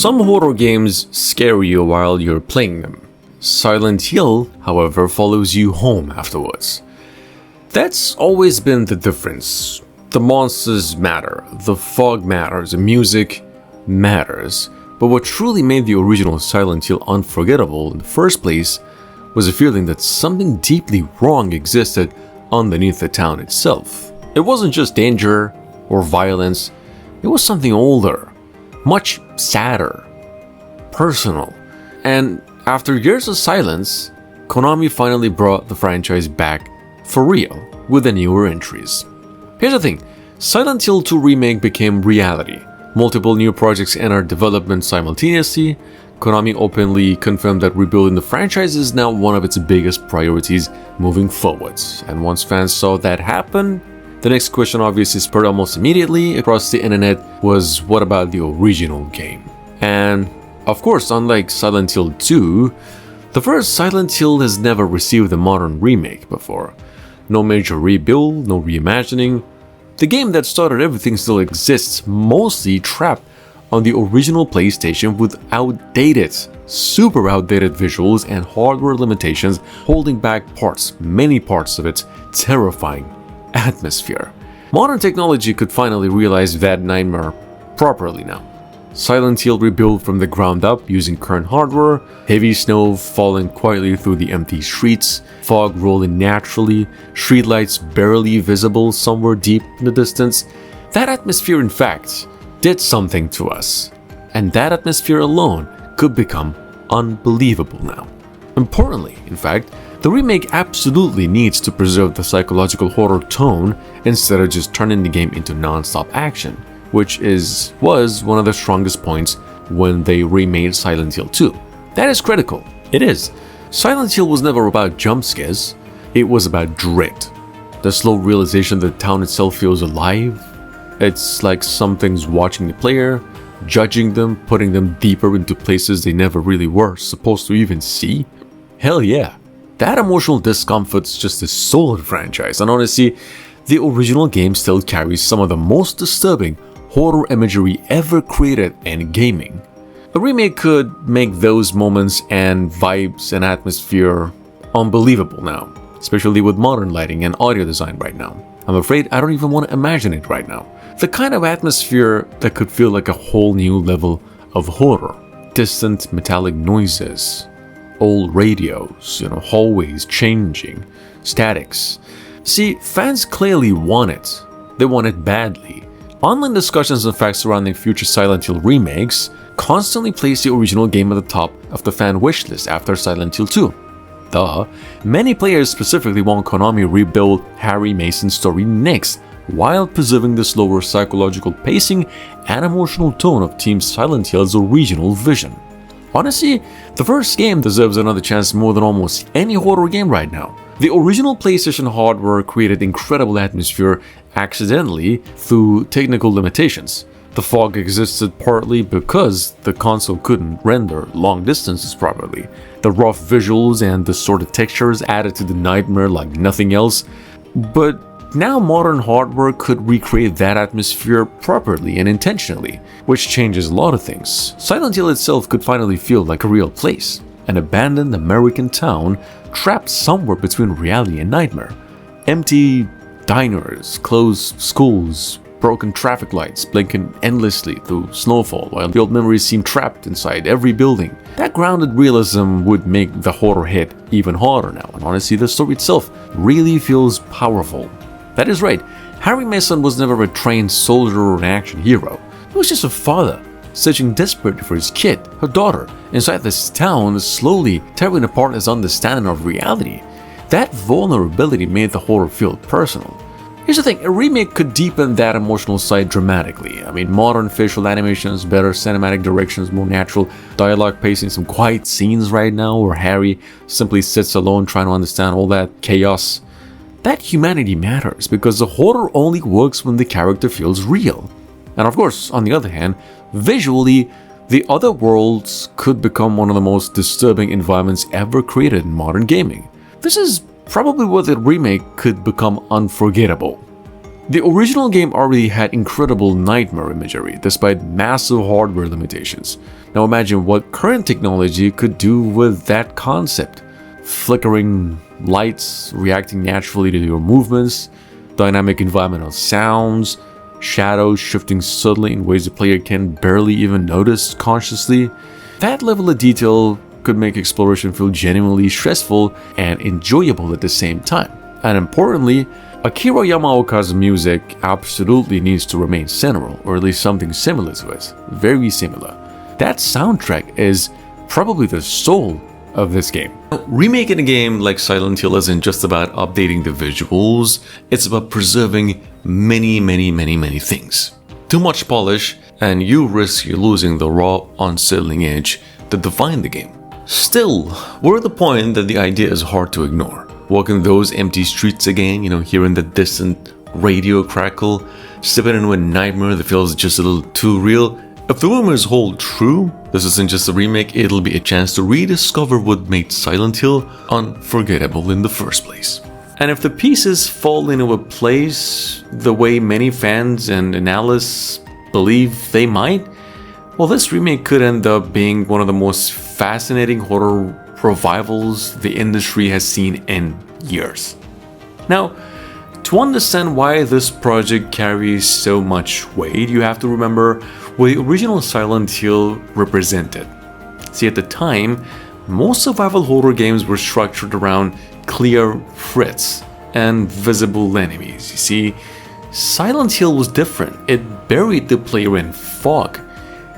Some horror games scare you while you're playing them. Silent Hill, however, follows you home afterwards. That's always been the difference. The monsters matter, the fog matters, the music matters, but what truly made the original Silent Hill unforgettable in the first place was a feeling that something deeply wrong existed underneath the town itself. It wasn't just danger or violence, it was something older, much sadder, personal. And after years of silence, Konami finally brought the franchise back for real with the newer entries. Here's the thing, Silent Hill 2 Remake became reality. Multiple new projects entered development simultaneously. Konami openly confirmed that rebuilding the franchise is now one of its biggest priorities moving forwards. And once fans saw that happen, the next question obviously spread almost immediately across the internet was, what about the original game? And of course, unlike Silent Hill 2, the first Silent Hill has never received a modern remake before. No major rebuild, no reimagining. The game that started everything still exists, mostly trapped on the original PlayStation with super outdated visuals and hardware limitations holding back many parts of its terrifying atmosphere. Modern technology could finally realize that nightmare properly now. Silent Hill rebuilt from the ground up using current hardware, heavy snow falling quietly through the empty streets, fog rolling naturally, streetlights barely visible somewhere deep in the distance. That atmosphere, in fact, did something to us, and that atmosphere alone could become unbelievable now. Importantly, in fact, the remake absolutely needs to preserve the psychological horror tone instead of just turning the game into non-stop action, which was one of the strongest points when they remade Silent Hill 2. That is critical. It is. Silent Hill was never about jump scares, it was about dread. The slow realization that the town itself feels alive. It's like something's watching the player, judging them, putting them deeper into places they never really were supposed to even see. Hell yeah. That emotional discomfort's just a solid franchise, and honestly, the original game still carries some of the most disturbing horror imagery ever created in gaming. A remake could make those moments and vibes and atmosphere unbelievable now, especially with modern lighting and audio design right now. I'm afraid I don't even want to imagine it right now. The kind of atmosphere that could feel like a whole new level of horror. Distant metallic noises, old radios, hallways changing, statics. See, fans clearly want it. They want it badly. Online discussions and facts surrounding future Silent Hill remakes constantly place the original game at the top of the fan wishlist after Silent Hill 2. Many players specifically want Konami rebuild Harry Mason's story next, while preserving the slower psychological pacing and emotional tone of Team Silent Hill's original vision. Honestly, the first game deserves another chance more than almost any horror game right now. The original PlayStation hardware created incredible atmosphere accidentally through technical limitations. The fog existed partly because the console couldn't render long distances properly. The rough visuals and distorted textures added to the nightmare like nothing else. But now modern hardware could recreate that atmosphere properly and intentionally, which changes a lot of things. Silent Hill itself could finally feel like a real place, an abandoned American town trapped somewhere between reality and nightmare. Empty diners, closed schools, broken traffic lights blinking endlessly through snowfall while the old memories seem trapped inside every building. That grounded realism would make the horror hit even harder now, and honestly the story itself really feels powerful. That is right, Harry Mason was never a trained soldier or an action hero. He was just a father, searching desperately for his kid, her daughter, inside this town, slowly tearing apart his understanding of reality. That vulnerability made the horror feel personal. Here's the thing, a remake could deepen that emotional side dramatically. Modern facial animations, better cinematic directions, more natural dialogue pacing, some quiet scenes right now where Harry simply sits alone trying to understand all that chaos. That humanity matters because the horror only works when the character feels real. And of course, on the other hand, visually, the other worlds could become one of the most disturbing environments ever created in modern gaming. This is probably where the remake could become unforgettable. The original game already had incredible nightmare imagery despite massive hardware limitations. Now imagine what current technology could do with that concept. Flickering lights, reacting naturally to your movements, dynamic environmental sounds, shadows shifting subtly in ways the player can barely even notice consciously. That level of detail could make exploration feel genuinely stressful and enjoyable at the same time. And importantly, Akira Yamaoka's music absolutely needs to remain central, or at least something similar to it. Very similar. That soundtrack is probably the soul of this game. Remaking a game like Silent Hill isn't just about updating the visuals, it's about preserving many things. Too much polish, and you risk losing the raw, unsettling edge that define the game. Still, we're at the point that the idea is hard to ignore. Walking those empty streets again, hearing the distant radio crackle, stepping into a nightmare that feels just a little too real. If the rumors hold true, this isn't just a remake, it'll be a chance to rediscover what made Silent Hill unforgettable in the first place. And if the pieces fall into a place the way many fans and analysts believe they might, well, this remake could end up being one of the most fascinating horror revivals the industry has seen in years. Now, to understand why this project carries so much weight, you have to remember what the original Silent Hill represented. See, at the time, most survival horror games were structured around clear threats and visible enemies. You see, Silent Hill was different. It buried the player in fog,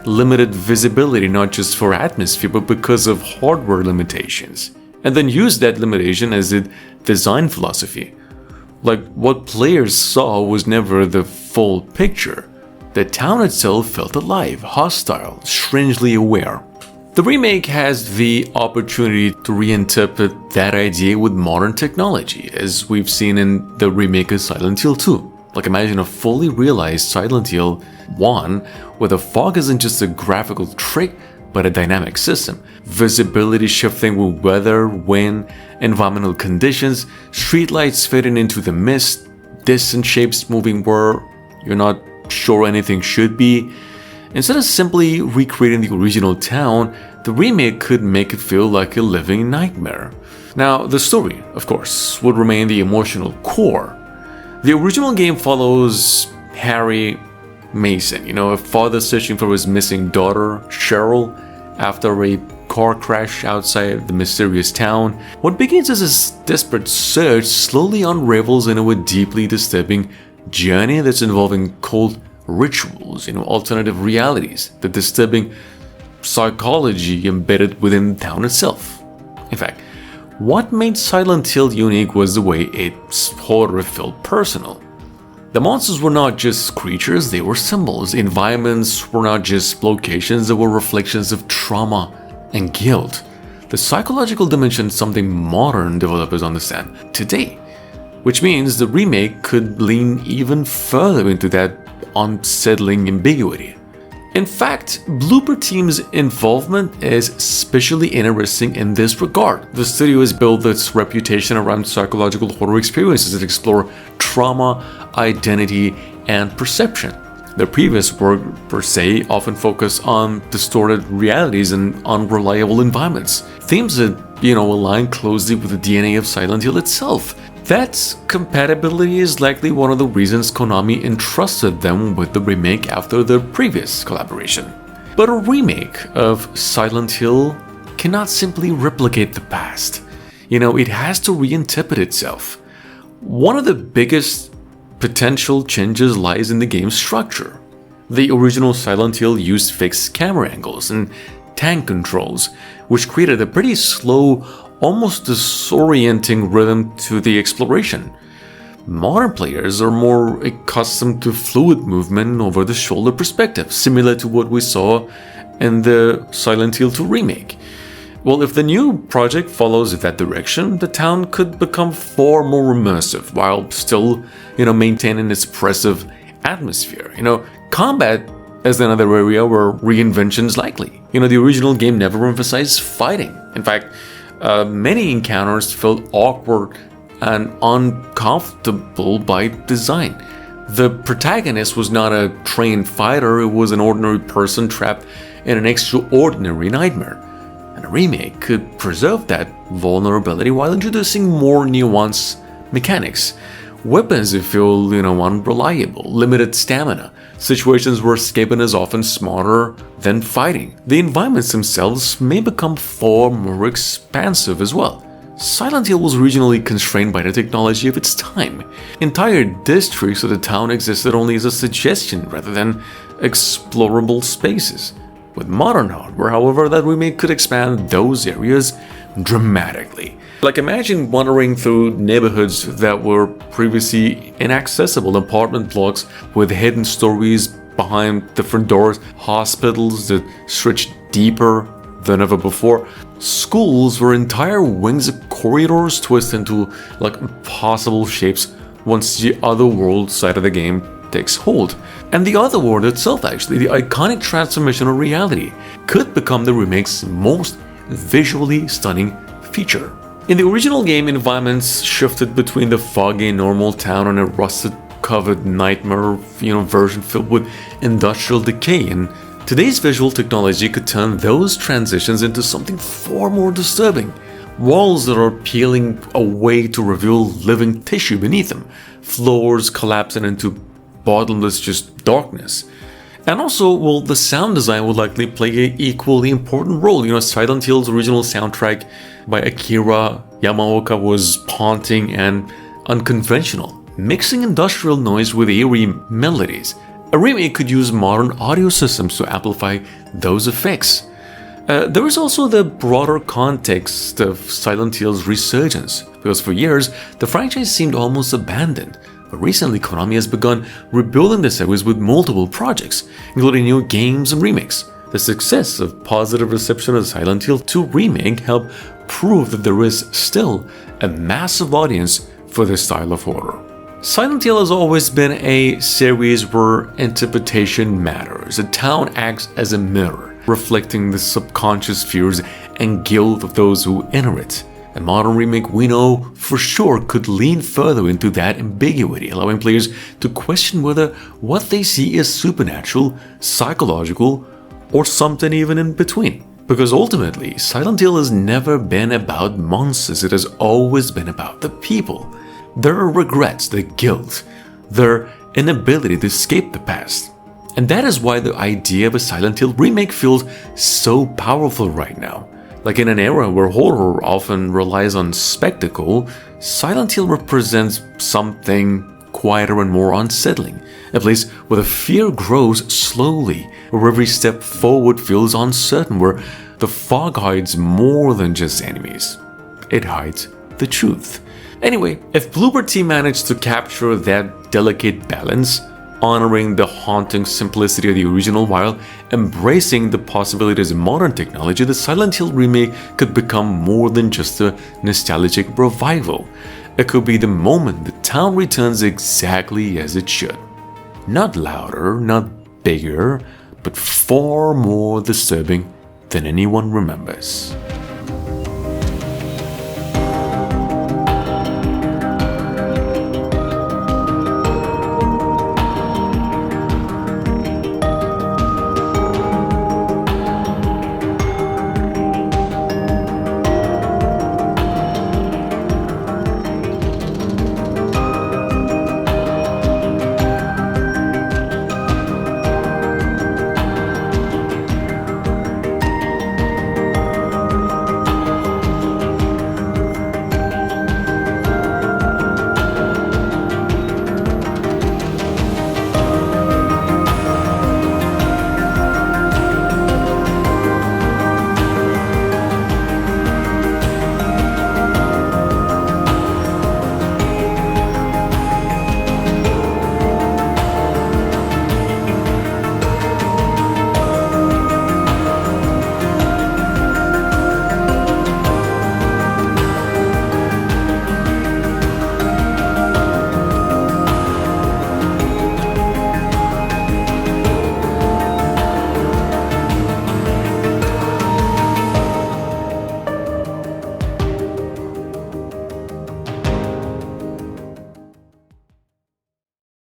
limited visibility not just for atmosphere but because of hardware limitations, and then used that limitation as a design philosophy. Like, what players saw was never the full picture. The town itself felt alive, hostile, strangely aware. The remake has the opportunity to reinterpret that idea with modern technology, as we've seen in the remake of Silent Hill 2. Like, imagine a fully realized Silent Hill 1 where the fog isn't just a graphical trick but a dynamic system. Visibility shifting with weather, wind, environmental conditions, streetlights fading into the mist, distant shapes moving where you're not sure anything should be. Instead of simply recreating the original town, the remake could make it feel like a living nightmare. Now, the story, of course, would remain the emotional core. The original game follows Harry Mason, a father searching for his missing daughter, Cheryl, after a car crash outside the mysterious town. What begins as a desperate search slowly unravels into a deeply disturbing journey that's involving cult rituals, alternative realities, the disturbing psychology embedded within the town itself. In fact, what made Silent Hill unique was the way its horror felt personal. The monsters were not just creatures, they were symbols. Environments were not just locations, they were reflections of trauma and guilt. The psychological dimension is something modern developers understand today, which means the remake could lean even further into that unsettling ambiguity. In fact, Blooper Team's involvement is especially interesting in this regard. The studio has built its reputation around psychological horror experiences that explore trauma, identity, and perception. Their previous work, per se, often focused on distorted realities and unreliable environments, themes that, align closely with the DNA of Silent Hill itself. That compatibility is likely one of the reasons Konami entrusted them with the remake after their previous collaboration. But a remake of Silent Hill cannot simply replicate the past. It has to reinterpret itself. One of the biggest potential changes lies in the game's structure. The original Silent Hill used fixed camera angles and tank controls, which created a pretty slow, almost disorienting rhythm to the exploration. Modern players are more accustomed to fluid movement over the shoulder perspective, similar to what we saw in the Silent Hill 2 remake. Well, if the new project follows that direction, the town could become far more immersive while still, maintaining its oppressive atmosphere. Combat is another area where reinvention is likely. The original game never emphasized fighting. In fact, many encounters felt awkward and uncomfortable by design. The protagonist was not a trained fighter, it was an ordinary person trapped in an extraordinary nightmare. And a remake could preserve that vulnerability while introducing more nuanced mechanics. Weapons that feel, unreliable, limited stamina, situations where escaping is often smarter than fighting. The environments themselves may become far more expansive as well. Silent Hill was originally constrained by the technology of its time. Entire districts of the town existed only as a suggestion rather than explorable spaces. With modern hardware, however, that remake could expand those areas dramatically. Like, imagine wandering through neighborhoods that were previously inaccessible, apartment blocks with hidden stories behind different doors, hospitals that stretched deeper than ever before, schools where entire wings of corridors twist into impossible shapes once the other world side of the game takes hold. And the other world itself, actually, the iconic transformation of reality, could become the remake's most visually stunning feature. In the original game, environments shifted between the foggy normal town and a rusted-covered nightmare, version filled with industrial decay, and today's visual technology could turn those transitions into something far more disturbing. Walls that are peeling away to reveal living tissue beneath them, floors collapsing into bottomless darkness. And also, the sound design would likely play an equally important role. Silent Hill's original soundtrack by Akira Yamaoka was haunting and unconventional, mixing industrial noise with eerie melodies. A remake could use modern audio systems to amplify those effects. There is also the broader context of Silent Hill's resurgence, because for years, the franchise seemed almost abandoned. But recently, Konami has begun rebuilding the series with multiple projects, including new games and remakes. The success of positive reception of Silent Hill 2 Remake helped prove that there is still a massive audience for this style of horror. Silent Hill has always been a series where interpretation matters. The town acts as a mirror, reflecting the subconscious fears and guilt of those who enter it. A modern remake, we know for sure, could lean further into that ambiguity, allowing players to question whether what they see is supernatural, psychological, or something even in between. Because ultimately, Silent Hill has never been about monsters, it has always been about the people. Their regrets, their guilt, their inability to escape the past. And that is why the idea of a Silent Hill remake feels so powerful right now. Like, in an era where horror often relies on spectacle, Silent Hill represents something quieter and more unsettling. A place where the fear grows slowly, where every step forward feels uncertain, where the fog hides more than just enemies. It hides the truth. Anyway, if Bloober Team managed to capture that delicate balance, honoring the haunting simplicity of the original while embracing the possibilities of modern technology, the Silent Hill remake could become more than just a nostalgic revival. It could be the moment the town returns exactly as it should. Not louder, not bigger, but far more disturbing than anyone remembers.